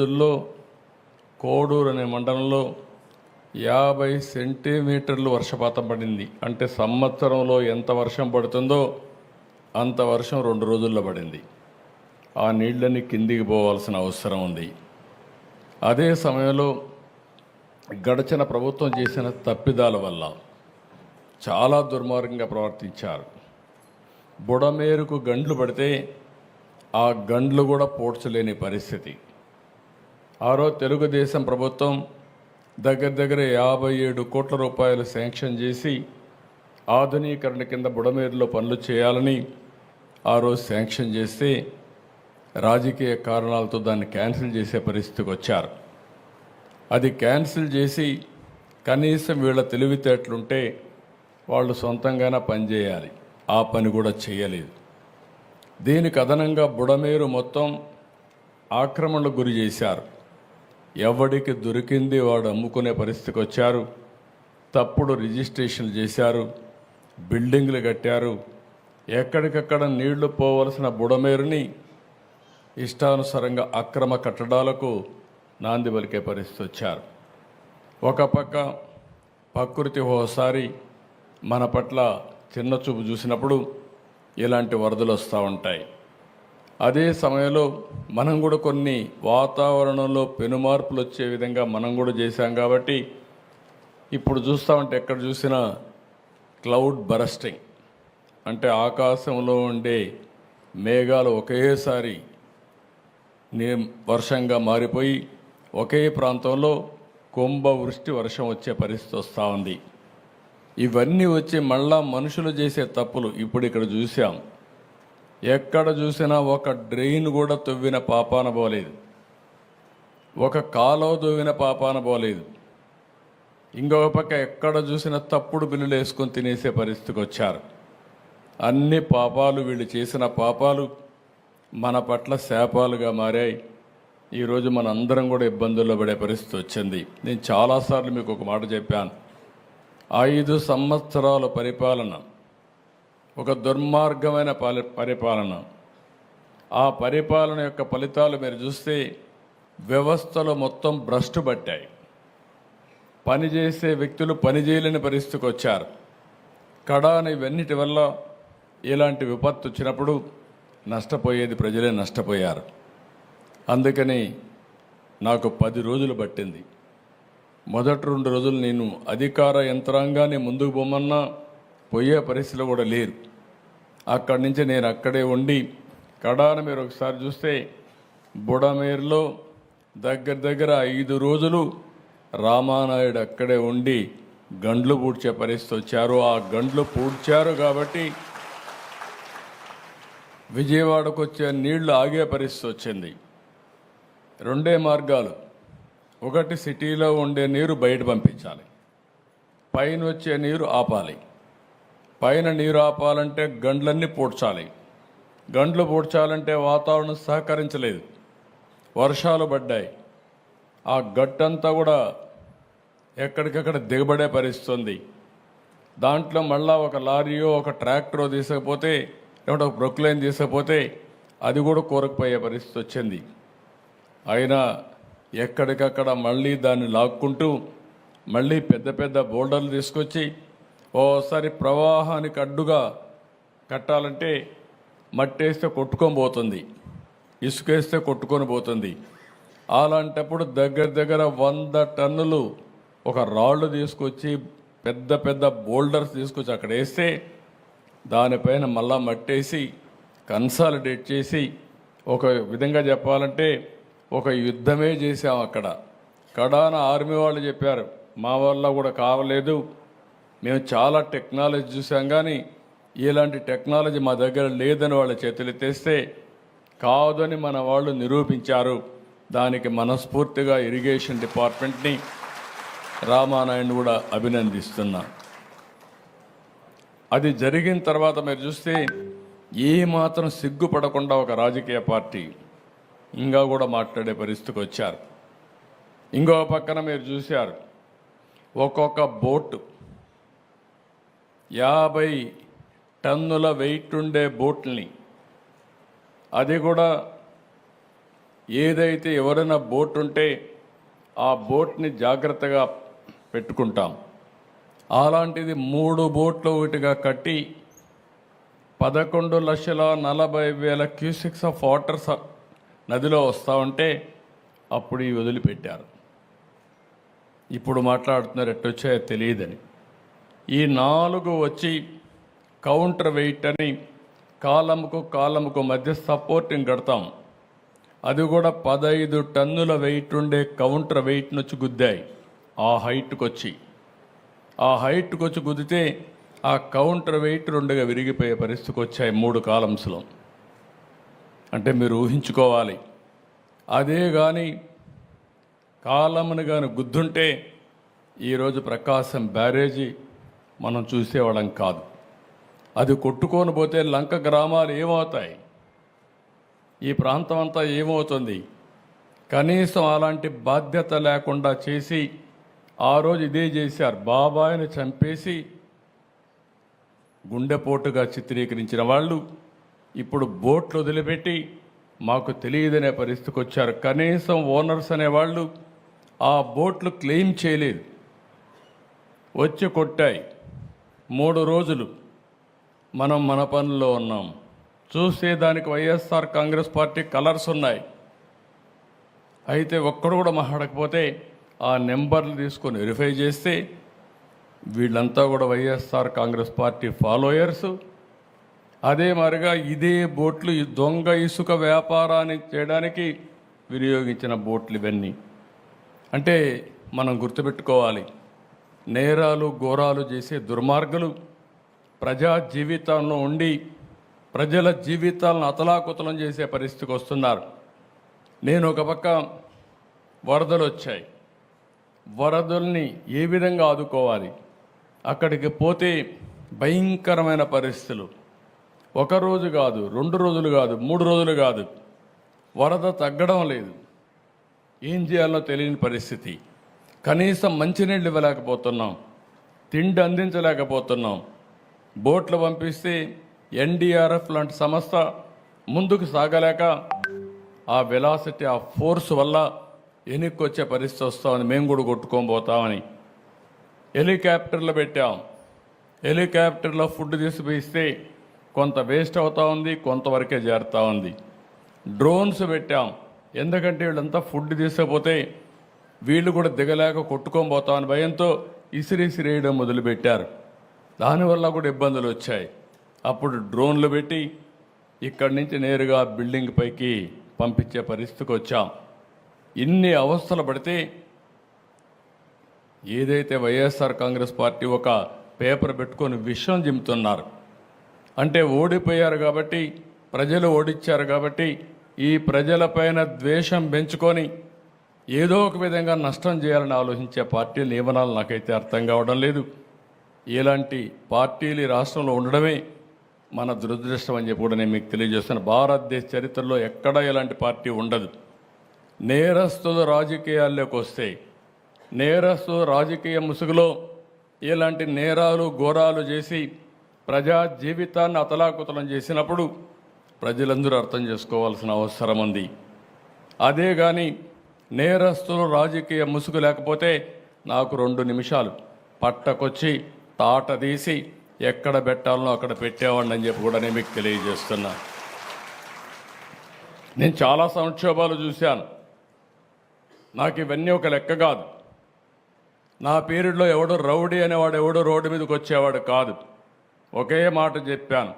రోజుల్లో కోడూరు అనే మండలంలో 50 సెంటీమీటర్లు వర్షపాతం పడింది. అంటే సంవత్సరంలో ఎంత వర్షం పడుతుందో అంత వర్షం 2 రోజుల్లో పడింది. ఆ నీళ్ళని కిందికి పోవాల్సిన అవసరం ఉంది. అదే సమయంలో గడిచిన ప్రభుత్వం చేసిన తప్పిదాల వల్ల చాలా దుర్మార్గంగా ప్రవర్తించారు. బుడమేరుకు గండ్లు పడితే ఆ గండ్లు కూడా పోడ్చలేని పరిస్థితి. ఆరో తెలుగుదేశం ప్రభుత్వం దగ్గర 57 కోట్ల రూపాయలు శాంక్షన్ చేసి ఆధునీకరణ కింద బుడమేరులో పనులు చేయాలని ఆ రోజు శాంక్షన్ చేస్తే రాజకీయ కారణాలతో దాన్ని క్యాన్సిల్ చేసే పరిస్థితికి వచ్చారు. అది క్యాన్సిల్ చేసి కనీసం వీళ్ళ తెలివితేటలుంటే వాళ్ళు సొంతంగానే పనిచేయాలి. ఆ పని కూడా చేయలేదు. దీనికి అదనంగా బుడమేరు మొత్తం ఆక్రమణకు గురి చేశారు. ఎవడికి దొరికింది వాడు అమ్ముకునే పరిస్థితికి వచ్చారు. తప్పుడు రిజిస్ట్రేషన్లు చేశారు, బిల్డింగ్లు కట్టారు. ఎక్కడికక్కడ నీళ్లు పోవలసిన బుడమేరుని ఇష్టానుసారంగా అక్రమ కట్టడాలకు నాంది పలికే పరిస్థితి వచ్చారు. ఒక పక్క ప్రకృతి ఓసారి మన పట్ల చిన్న చూపు చూసినప్పుడు ఇలాంటి వరదలు వస్తూ ఉంటాయి. అదే సమయంలో మనం కూడా కొన్ని వాతావరణంలో పెనుమార్పులు వచ్చే విధంగా మనం కూడా చేశాం. కాబట్టి ఇప్పుడు చూస్తామంటే ఎక్కడ చూసినా క్లౌడ్ బరస్టింగ్, అంటే ఆకాశంలో ఉండే మేఘాలు ఒకేసారి వర్షంగా మారిపోయి ఒకే ప్రాంతంలో కుంభవృష్టి వర్షం వచ్చే పరిస్థితి వస్తూ ఉంది. ఇవన్నీ వచ్చి మళ్ళా మనుషులు చేసే తప్పులు ఇప్పుడు ఇక్కడ చూసాం. ఎక్కడ చూసినా ఒక డ్రైన్ కూడా తవ్విన పాపాన పోలేదు, ఒక కాలువ తవ్విన పాపాన పోలేదు. ఇంకొక పక్క ఎక్కడ చూసినా తప్పుడు బిల్లులు వేసుకొని తినేసే పరిస్థితికి వచ్చారు. అన్ని పాపాలు, వీళ్ళు చేసిన పాపాలు మన పట్ల శాపాలుగా మారాయి. ఈరోజు మన అందరం కూడా ఇబ్బందుల్లో పడే పరిస్థితి వచ్చింది. నేను చాలాసార్లు మీకు ఒక మాట చెప్పాను. 5 సంవత్సరాల పరిపాలన ఒక దుర్మార్గమైన పరిపాలన. ఆ పరిపాలన యొక్క ఫలితాలు మీరు చూస్తే వ్యవస్థలో మొత్తం భ్రష్టు పట్టాయి. పనిచేసే వ్యక్తులు పనిచేయలేని పరిస్థితికి వచ్చారు. కడాన ఇవన్నిటి వల్ల ఇలాంటి విపత్తు వచ్చినప్పుడు నష్టపోయేది ప్రజలే నష్టపోయారు. అందుకని నాకు 10 రోజులు పట్టింది. మొదటి 2 రోజులు నేను అధికార యంత్రాంగాన్ని ముందుకు పోమన్నా పోయే పరిస్థితిలో కూడా లేరు. అక్కడి నుంచి నేను అక్కడే ఉండి కడాన మీరు ఒకసారి చూస్తే బుడమేరులో దగ్గర 5 రోజులు రామానాయుడు అక్కడే ఉండి గండ్లు పూడ్చే పరిస్థితి వచ్చారు. ఆ గండ్లు పూడ్చారు కాబట్టి విజయవాడకు వచ్చే నీళ్లు ఆగే పరిస్థితి వచ్చింది. 2 మార్గాలు. ఒకటి, సిటీలో ఉండే నీరు బయట పంపించాలి, పైన వచ్చే నీరు ఆపాలి. పైన నీరు ఆపాలంటే గండ్లన్నీ పూడ్చాలి. గండ్లు పూడ్చాలంటే వాతావరణం సహకరించలేదు, వర్షాలు పడ్డాయి. ఆ గట్టంతా కూడా ఎక్కడికక్కడ దిగబడే పరిస్థితి ఉంది. దాంట్లో మళ్ళా ఒక లారీయో ఒక ట్రాక్టరో తీసుకపోతే, లేకుంటే ఒక ప్రొక్లైన్ తీసుకపోతే అది కూడా కూరకపోయే పరిస్థితి వచ్చింది. అయినా ఎక్కడికక్కడ మళ్ళీ దాన్ని లాక్కుంటూ మళ్ళీ పెద్ద బోల్డర్లు తీసుకొచ్చి ఓసారి ప్రవాహానికి అడ్డుగా కట్టాలంటే మట్టేస్తే కొట్టుకొని పోతుంది, ఇసుకేస్తే కొట్టుకొని పోతుంది. అలాంటప్పుడు దగ్గర 100 టన్నులు ఒక రాళ్ళు తీసుకొచ్చి పెద్ద బోల్డర్స్ తీసుకొచ్చి అక్కడ వేస్తే దానిపైన మళ్ళా మట్టేసి కన్సాలిడేట్ చేసి ఒక విధంగా చెప్పాలంటే ఒక యుద్ధమే చేశాం అక్కడ. కడాన ఆర్మీ వాళ్ళు చెప్పారు, మా వల్ల కూడా కావలేదు, మేము చాలా టెక్నాలజీ చూసాం కానీ ఇలాంటి టెక్నాలజీ మా దగ్గర లేదని వాళ్ళ చేతులు ఎత్తేస్తే కాదని మన వాళ్ళు నిరూపించారు. దానికి మనస్ఫూర్తిగా ఇరిగేషన్ డిపార్ట్మెంట్ని, రామానాయుడు కూడా అభినందిస్తున్నా. అది జరిగిన తర్వాత మీరు చూస్తే ఏమాత్రం సిగ్గుపడకుండా ఒక రాజకీయ పార్టీ ఇంకా కూడా మాట్లాడే పరిస్థితికి వచ్చారు. ఇంకో పక్కన మీరు చూశారు, ఒక్కొక్క బోటు 50 టన్నుల వెయిట్ ఉండే బోట్ని, అది కూడా ఏదైతే ఎవరైనా బోట్ ఉంటే ఆ బోట్ని జాగ్రత్తగా పెట్టుకుంటాం. అలాంటిది 3 బోట్లు ఒకటిగా కట్టి 11,40,000 క్యూసిక్స్ ఆఫ్ వాటర్ నదిలో వస్తూ ఉంటే అప్పుడు ఈ వదిలిపెట్టారు. ఇప్పుడు మాట్లాడుతున్నారు ఎట్టొచ్చాయో తెలియదని. ఈ 4 వచ్చి కౌంటర్ వెయిట్ అని కాలముకు మధ్య సపోర్టింగ్ కడతాం. అది కూడా 15 టన్నుల వెయిట్ ఉండే కౌంటర్ వెయిట్ నుంచి గుద్దాయి. ఆ హైట్కి వచ్చి గుద్దితే ఆ కౌంటర్ వెయిట్ 2గా విరిగిపోయే పరిస్థితికి వచ్చాయి 3 కాలమ్స్లో. అంటే మీరు ఊహించుకోవాలి, అదే కానీ కాలమును కానీ గుద్దుంటే ఈరోజు ప్రకాశం బ్యారేజీ మనం చూసేవాళ్ళం కాదు. అది కొట్టుకొని పోతే లంక గ్రామాలు ఏమవుతాయి, ఈ ప్రాంతం అంతా ఏమవుతుంది? కనీసం అలాంటి బాధ్యత లేకుండా చేసి ఆ రోజు ఇదే చేశారు. బాబాయిని చంపేసి గుండెపోటుగా చిత్రీకరించిన వాళ్ళు ఇప్పుడు బోట్లు వదిలిపెట్టి మాకు తెలియదనే పరిస్థితికి వచ్చారు. కనీసం ఓనర్స్ అనేవాళ్ళు ఆ బోట్లు క్లెయిమ్ చేయలేదు, వచ్చి కొట్టాయి. 3 రోజులు మనం మన పనుల్లో ఉన్నాం. చూస్తే దానికి వైఎస్ఆర్ కాంగ్రెస్ పార్టీ కలర్స్ ఉన్నాయి. అయితే ఒక్కడు కూడా మాట్లాడకపోతే ఆ నెంబర్లు తీసుకొని వెరిఫై చేస్తే వీళ్ళంతా కూడా వైఎస్ఆర్ కాంగ్రెస్ పార్టీ ఫాలోయర్స్. అదే మరిగా ఇదే బోట్లు ఈ దొంగ ఇసుక వ్యాపారాన్ని చేయడానికి వినియోగించిన బోట్లు ఇవన్నీ. అంటే మనం గుర్తుపెట్టుకోవాలి, నేరాలు ఘోరాలు చేసే దుర్మార్గులు ప్రజా జీవితంలో ఉండి ప్రజల జీవితాలను అతలాకుతలం చేసే పరిస్థితికి వస్తున్నారు. నేను ఒక పక్క వరదలు వచ్చాయి, వరదల్ని ఏ విధంగా ఆదుకోవాలి, అక్కడికి పోతే భయంకరమైన పరిస్థితులు. 1 రోజు కాదు, 2 రోజులు కాదు, 3 రోజులు కాదు, వరద తగ్గడం లేదు. ఏం చేయాలో తెలియని పరిస్థితి. కనీసం మంచినీళ్ళు ఇవ్వలేకపోతున్నాం, తిండి అందించలేకపోతున్నాం. బోట్లు పంపిస్తే ఎన్డీఆర్ఎఫ్ లాంటి సంస్థ ముందుకు సాగలేక ఆ వెలాసిటీ, ఆ ఫోర్స్ వల్ల వెనక్కి వచ్చే పరిస్థితి వస్తామని మేము కూడా కొట్టుకొని పోతామని హెలికాప్టర్లు పెట్టాం. హెలికాప్టర్లో ఫుడ్ తీసుకుపోయిస్తే కొంత వేస్ట్ అవుతూ ఉంది, కొంతవరకే చేరుతూ ఉంది. డ్రోన్స్ పెట్టాం, ఎందుకంటే వీళ్ళంతా ఫుడ్ తీసుకపోతే వీళ్ళు కూడా దిగలేక కొట్టుకొని పోతామని భయంతో ఇసిరేయడం మొదలుపెట్టారు. దానివల్ల కూడా ఇబ్బందులు వచ్చాయి. అప్పుడు డ్రోన్లు పెట్టి ఇక్కడి నుంచి నేరుగా బిల్డింగ్ పైకి పంపించే పరిస్థితికి వచ్చాం. ఇన్ని అవస్థలు పడితే ఏదైతే వైఎస్ఆర్ కాంగ్రెస్ పార్టీ ఒక పేపర్ పెట్టుకొని విషయం జిమ్ముతున్నారు అంటే ఓడిపోయారు కాబట్టి, ప్రజలు ఓడిచ్చారు కాబట్టి ఈ ప్రజలపైన ద్వేషం పెంచుకొని ఏదో ఒక విధంగా నష్టం చేయాలని ఆలోచించే పార్టీలు నియమనాలు నాకైతే అర్థం కావడం లేదు. ఇలాంటి పార్టీలు ఈ రాష్ట్రంలో ఉండడమే మన దురదృష్టం అని చెప్పి కూడా నేను మీకు తెలియజేస్తాను. భారతదేశ చరిత్రలో ఎక్కడా ఇలాంటి పార్టీ ఉండదు. నేరస్తులు రాజకీయాల్లోకి వస్తే, నేరస్తులు రాజకీయ ముసుగులో ఇలాంటి నేరాలు ఘోరాలు చేసి ప్రజా జీవితాన్ని అతలాకుతలం చేసినప్పుడు ప్రజలందరూ అర్థం చేసుకోవాల్సిన అవసరం ఉంది. అదే కానీ నేరస్తులు రాజకీయ ముసుగు లేకపోతే నాకు 2 నిమిషాలు పట్టకొచ్చి తాట తీసి ఎక్కడ పెట్టాలనో అక్కడ పెట్టేవాడిని అని చెప్పి కూడా నేను మీకు తెలియజేస్తున్నా. నేను చాలా సంక్షోభాలు చూశాను. నాకు ఇవన్నీ ఒక లెక్క కాదు. నా పీరియడ్లో ఎవడో రౌడీ అనేవాడు ఎవడో రోడ్డు మీదకి వచ్చేవాడు కాదు. ఒకే మాట చెప్పాను,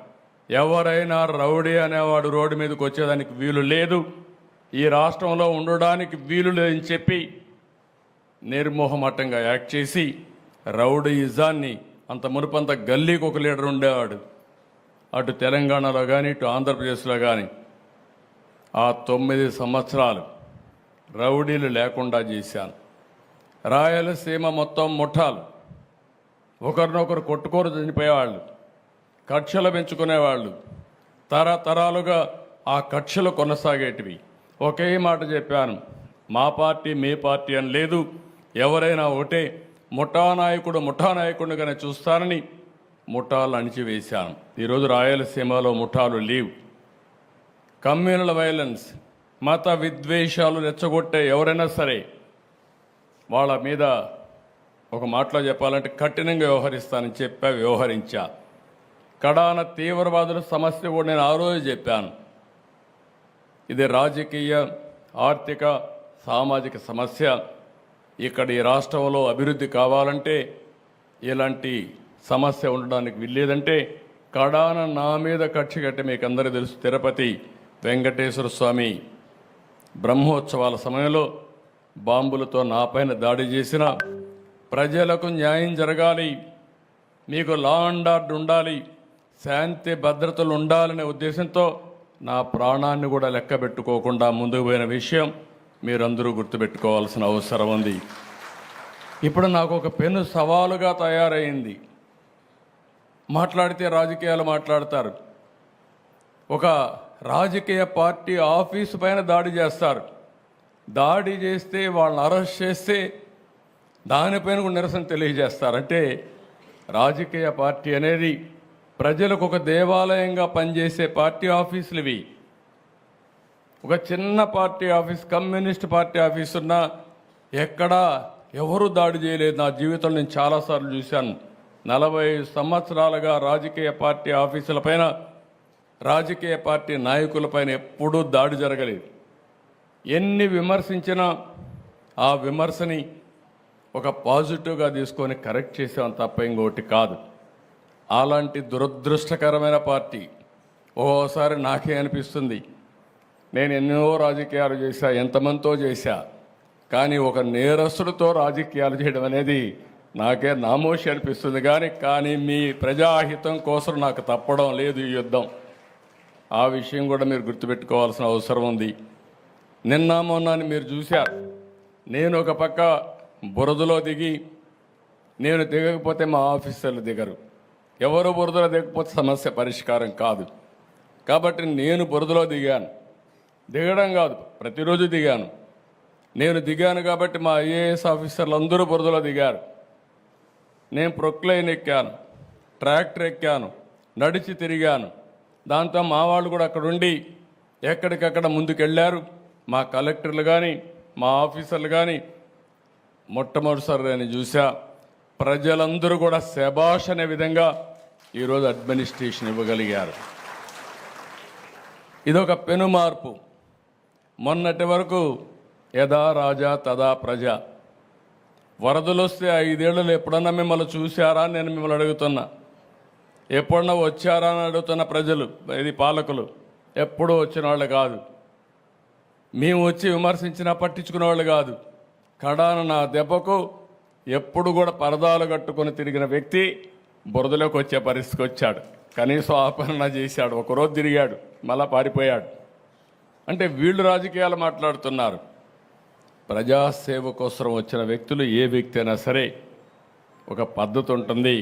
ఎవరైనా రౌడీ అనేవాడు రోడ్డు మీదకి వచ్చేదానికి వీలు లేదు, ఈ రాష్ట్రంలో ఉండడానికి వీలు లేదని చెప్పి నిర్మోహమాటంగా యాక్ట్ చేసి రౌడీయిజాన్ని, అంత మునుపంత గల్లీకి ఒక లీడర్ ఉండేవాడు, అటు తెలంగాణలో కానీ ఇటు ఆంధ్రప్రదేశ్లో కానీ ఆ 9 సంవత్సరాలు రౌడీలు లేకుండా చేశాను. రాయలసీమ మొత్తం ముఠాలు, ఒకరినొకరు కొట్టుకోరు చనిపోయేవాళ్ళు, కక్షలు పెంచుకునేవాళ్ళు, తరతరాలుగా ఆ కక్షలు కొనసాగేటివి. ఒకే మాట చెప్పాను, మా పార్టీ మీ పార్టీ అని లేదు, ఎవరైనా ఒకటే, ముఠానాయకుడిగానే చూస్తానని ముఠాలు అణిచివేశాను. ఈరోజు రాయలసీమలో ముఠాలు లేవు. కమ్యూనల్ వైలెన్స్, మత విద్వేషాలు రెచ్చగొట్టే ఎవరైనా సరే వాళ్ళ మీద ఒక మాటలో చెప్పాలంటే కఠినంగా వ్యవహరిస్తానని వ్యవహరించా. కడాన తీవ్రవాదుల సమస్య కూడా నేను ఆ రోజు చెప్పాను. ఇది రాజకీయ, ఆర్థిక, సామాజిక సమస్య. ఇక్కడ ఈ రాష్ట్రంలో అభివృద్ధి కావాలంటే, ఇలాంటి సమస్య ఉండడానికి వీల్లేదంటే కడాన నా మీద కక్ష కట్టి మీకు అందరికీ తెలుసు, తిరుపతి వెంకటేశ్వర స్వామి బ్రహ్మోత్సవాల సమయంలో బాంబులతో నాపైన దాడి చేసిన, ప్రజలకు న్యాయం జరగాలి, మీకు లా అండ్ ఆర్డర్ ఉండాలి, శాంతి భద్రతలు ఉండాలనే ఉద్దేశంతో నా ప్రాణాన్ని కూడా లెక్క పెట్టుకోకుండా ముందుకు పోయిన విషయం మీరందరూ గుర్తుపెట్టుకోవాల్సిన అవసరం ఉంది. ఇప్పుడు నాకు ఒక పెను సవాలుగా తయారైంది. మాట్లాడితే రాజకీయాలు మాట్లాడతారు. ఒక రాజకీయ పార్టీ ఆఫీసు పైన దాడి చేస్తారు. దాడి చేస్తే వాళ్ళని అరెస్ట్ చేస్తే దానిపైన కూడా నిరసన తెలియజేస్తారు. అంటే రాజకీయ పార్టీ అనేది ప్రజలకు ఒక దేవాలయంగా పనిచేసే పార్టీ ఆఫీసులు ఇవి. ఒక చిన్న party office, communist party office ఉన్నా ఎక్కడా ఎవరు దాడి చేయలేదు. నా జీవితంలో నేను చాలాసార్లు చూశాను. 40 సంవత్సరాలుగా రాజకీయ పార్టీ ఆఫీసులపైన, రాజకీయ పార్టీ నాయకులపైన ఎప్పుడూ దాడి జరగలేదు. ఎన్ని విమర్శించినా ఆ విమర్శని ఒక పాజిటివ్గా తీసుకొని కరెక్ట్ చేసాం తప్ప ఇంకోటి కాదు. అలాంటి దురదృష్టకరమైన పార్టీ ఓసారి నాకే అనిపిస్తుంది, నేను ఎన్నో రాజకీయాలు చేశా, ఎంతమందితో చేశా, కానీ ఒక నేరస్తుడితో రాజకీయాలు చేయడం అనేది నాకే నామోషి అనిపిస్తుంది. కానీ మీ ప్రజాహితం కోసం నాకు తప్పడం లేదు ఈ యుద్ధం. ఆ విషయం కూడా మీరు గుర్తుపెట్టుకోవాల్సిన అవసరం ఉంది. నిన్న మొన్న మీరు చూశారు, నేను ఒక పక్క బురదలో దిగి, నేను దిగకపోతే మా ఆఫీసర్లు దిగరు, ఎవరు బురదలో దిగకపోతే సమస్య పరిష్కారం కాదు. కాబట్టి నేను బురదలో దిగాను. దిగడం కాదు, ప్రతిరోజు దిగాను. నేను దిగాను కాబట్టి మా ఐఏఎస్ ఆఫీసర్లు అందరూ బురదలో దిగారు. నేను ప్రొక్లైన్ ఎక్కాను, ట్రాక్టర్ ఎక్కాను, నడిచి తిరిగాను. దాంతో మా వాళ్ళు కూడా అక్కడుండి ఎక్కడికక్కడ ముందుకెళ్ళారు. మా కలెక్టర్లు కానీ, మా ఆఫీసర్లు కానీ మొట్టమొదటిసారి నేను చూసా. ప్రజలందరూ కూడా శభాష్ అనే విధంగా ఈరోజు అడ్మినిస్ట్రేషన్ ఇవ్వగలిగారు. ఇదొక పెను మార్పు. మొన్నటి వరకు యథా రాజా తదా ప్రజ. వరదలు వస్తే 5 ఏళ్ళు ఎప్పుడన్నా మిమ్మల్ని చూశారా అని నేను మిమ్మల్ని అడుగుతున్నా. ఎప్పుడన్నా వచ్చారా అని అడుగుతున్న ప్రజలు, ఇది పాలకులు ఎప్పుడూ వచ్చిన వాళ్ళు కాదు. మేము వచ్చి విమర్శించినా పట్టించుకునే వాళ్ళు కాదు. కడాన నా దెబ్బకు ఎప్పుడు కూడా పరదాలు కట్టుకొని తిరిగిన వ్యక్తి బురదలోకి వచ్చే పరిస్థితికి వచ్చాడు. కనీసం ఆపరణ చేశాడు. ఒకరోజు తిరిగాడు, మళ్ళా పారిపోయాడు. అంటే వీళ్ళు రాజకీయాలు మాట్లాడుతున్నారు. ప్రజాసేవ కోసం వచ్చిన వ్యక్తులు, ఏ వ్యక్తి అయినా సరే ఒక పద్ధతి ఉంటుంది,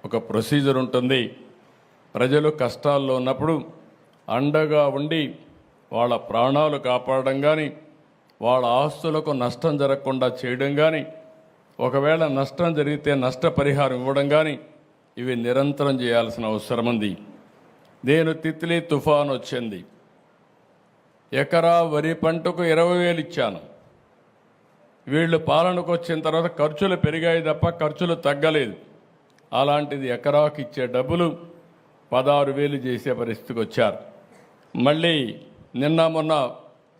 ఒక ప్రొసీజర్ ఉంటుంది. ప్రజలు కష్టాల్లో ఉన్నప్పుడు అండగా ఉండి వాళ్ళ ప్రాణాలు కాపాడడం కానీ, వాళ్ళ ఆస్తులకు నష్టం జరగకుండా చేయడం కానీ, ఒకవేళ నష్టం జరిగితే నష్టపరిహారం ఇవ్వడం కానీ, ఇవి నిరంతరం చేయాల్సిన అవసరం ఉంది. నేను తిత్లీ తుఫాన్ వచ్చింది, ఎకరా వరి పంటకు 20,000 ఇచ్చాను. వీళ్ళు పాలనకు వచ్చిన తర్వాత ఖర్చులు పెరిగాయి తప్ప ఖర్చులు తగ్గలేదు. అలాంటిది ఎకరాకు ఇచ్చే డబ్బులు 16,000 చేసే పరిస్థితికి వచ్చారు. మళ్ళీ నిన్న మొన్న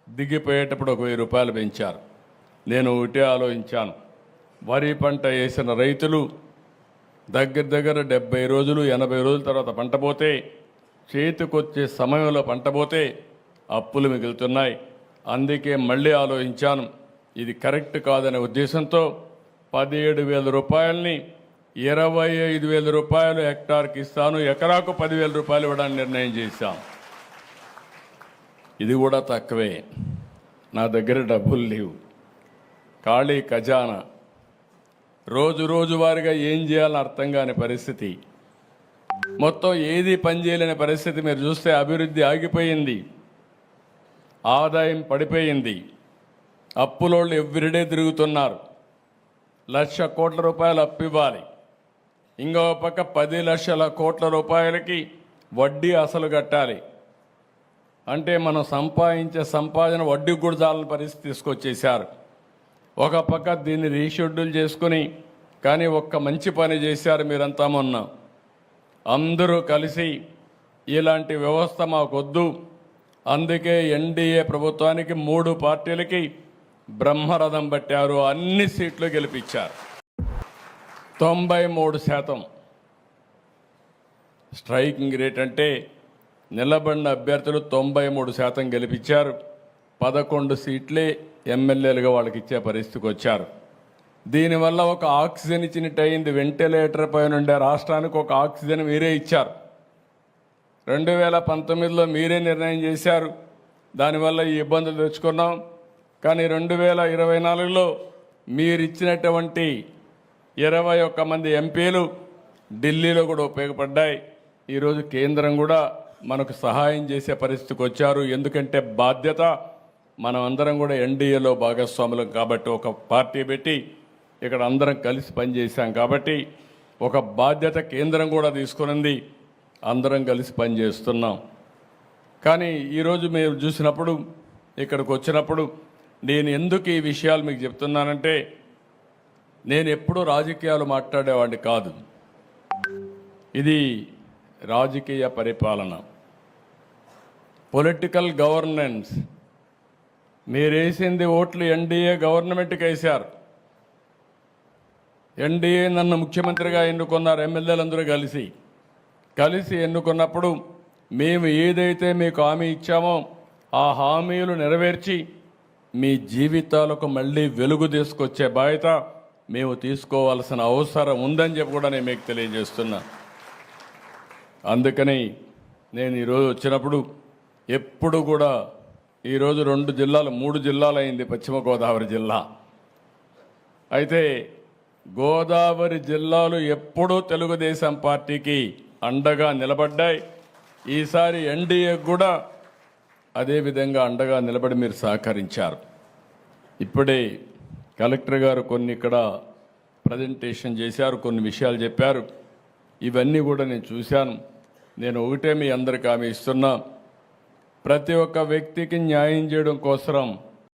దిగిపోయేటప్పుడు 1,000 రూపాయలు పెంచారు. నేను ఒకటే ఆలోచించాను, వరి పంట వేసిన రైతులు దగ్గర 70 రోజులు 80 రోజుల తర్వాత పంట పోతే, చేతికొచ్చే సమయంలో పంట పోతే అప్పులు మిగులుతున్నాయి. అందుకే మళ్ళీ ఆలోచించాను, ఇది కరెక్ట్ కాదనే ఉద్దేశంతో 17,000 రూపాయలని 25,000 రూపాయలు హెక్టార్కి ఇస్తాను, ఎకరాకు 10,000 రూపాయలు ఇవ్వడానికి నిర్ణయం చేశాం. ఇది కూడా తక్కువే. నా దగ్గర డబ్బులు లేవు, ఖాళీ ఖజానా. రోజువారీగా ఏం చేయాలని అర్థం కాని పరిస్థితి, మొత్తం ఏది పనిచేయలేని పరిస్థితి. మీరు చూస్తే అభివృద్ధి ఆగిపోయింది, ఆదాయం పడిపోయింది, అప్పులోళ్ళు ఎవ్రీడే తిరుగుతున్నారు. 1,00,000 కోట్ల రూపాయలు అప్పు ఇవ్వాలి, ఇంకో పక్క 10 లక్షల కోట్ల రూపాయలకి వడ్డీ అసలు కట్టాలి. అంటే మనం సంపాదించే సంపాదన వడ్డీకి కూడా చాలని పరిస్థితి తీసుకొచ్చేశారు. ఒక పక్క దీన్ని రీషెడ్యూల్ చేసుకుని కానీ ఒక్క మంచి పని చేశారు మీరంతా మొన్న. అందరూ కలిసి ఇలాంటి వ్యవస్థ మాకొద్దు, అందుకే ఎన్డీఏ ప్రభుత్వానికి 3 పార్టీలకి బ్రహ్మరథం పట్టారు, అన్ని సీట్లు గెలిపించారు. 93% స్ట్రైకింగ్ రేట్ అంటే నిలబడిన అభ్యర్థులు 93% గెలిపించారు. 11 సీట్లే ఎమ్మెల్యేలుగా వాళ్ళకి ఇచ్చే పరిస్థితికి వచ్చారు. దీనివల్ల ఒక ఆక్సిజన్ ఇచ్చినట్టు అయింది. వెంటిలేటర్ పైన ఉండే రాష్ట్రానికి ఒక ఆక్సిజన్ మీరే ఇచ్చారు. 2019లో మీరే నిర్ణయం చేశారు, దానివల్ల ఈ ఇబ్బందులు తెచ్చుకున్నాం. కానీ 2024లో మీరు ఇచ్చినటువంటి 21 మంది ఎంపీలు ఢిల్లీలో కూడా ఉపయోగపడ్డాయి. ఈరోజు కేంద్రం కూడా మనకు సహాయం చేసే పరిస్థితికి వచ్చారు. ఎందుకంటే బాధ్యత, మనం అందరం కూడా ఎన్డీఏలో భాగస్వాములం కాబట్టి, ఒక పార్టీ పెట్టి ఇక్కడ అందరం కలిసి పనిచేశాం కాబట్టి ఒక బాధ్యత కేంద్రం కూడా తీసుకునింది, అందరం కలిసి పనిచేస్తున్నాం. కానీ ఈరోజు మీరు చూసినప్పుడు, ఇక్కడికి వచ్చినప్పుడు నేను ఎందుకు ఈ విషయాలు మీకు చెప్తున్నానంటే, నేను ఎప్పుడూ రాజకీయాలు మాట్లాడేవాడిని కాదు. ఇది రాజకీయ పరిపాలన, పొలిటికల్ గవర్నెన్స్. మీరేసింది ఓట్లు ఎన్డీఏ గవర్నమెంట్కి వేశారు. ఎన్డీఏ నన్ను ముఖ్యమంత్రిగా ఎన్నుకున్నారు, ఎమ్మెల్యేలందరూ కలిసి ఎన్నుకున్నప్పుడు మేము ఏదైతే మీకు హామీ ఇచ్చామో ఆ హామీలు నెరవేర్చి మీ జీవితాలకు మళ్ళీ వెలుగు తీసుకొచ్చే బాధ్యత మేము తీసుకోవాల్సిన అవసరం ఉందని చెప్పి కూడా నేను మీకు తెలియజేస్తున్నా. అందుకని నేను ఈరోజు వచ్చినప్పుడు ఎప్పుడు కూడా, ఈరోజు 2 జిల్లాలు 3 జిల్లాలు అయింది పశ్చిమ గోదావరి జిల్లా. అయితే గోదావరి జిల్లాలు ఎప్పుడూ తెలుగుదేశం పార్టీకి అండగా నిలబడ్డాయి. ఈసారి ఎన్డీఏ కూడా అదేవిధంగా అండగా నిలబడి మీరు సహకరించారు. ఇప్పుడే కలెక్టర్ గారు కొన్ని ఇక్కడ ప్రజెంటేషన్ చేశారు, కొన్ని విషయాలు చెప్పారు. ఇవన్నీ కూడా నేను చూశాను. నేను ఒకటే మీ అందరికీ హామీ ఇస్తున్నా, ప్రతి ఒక్క వ్యక్తికి న్యాయం చేయడం కోసం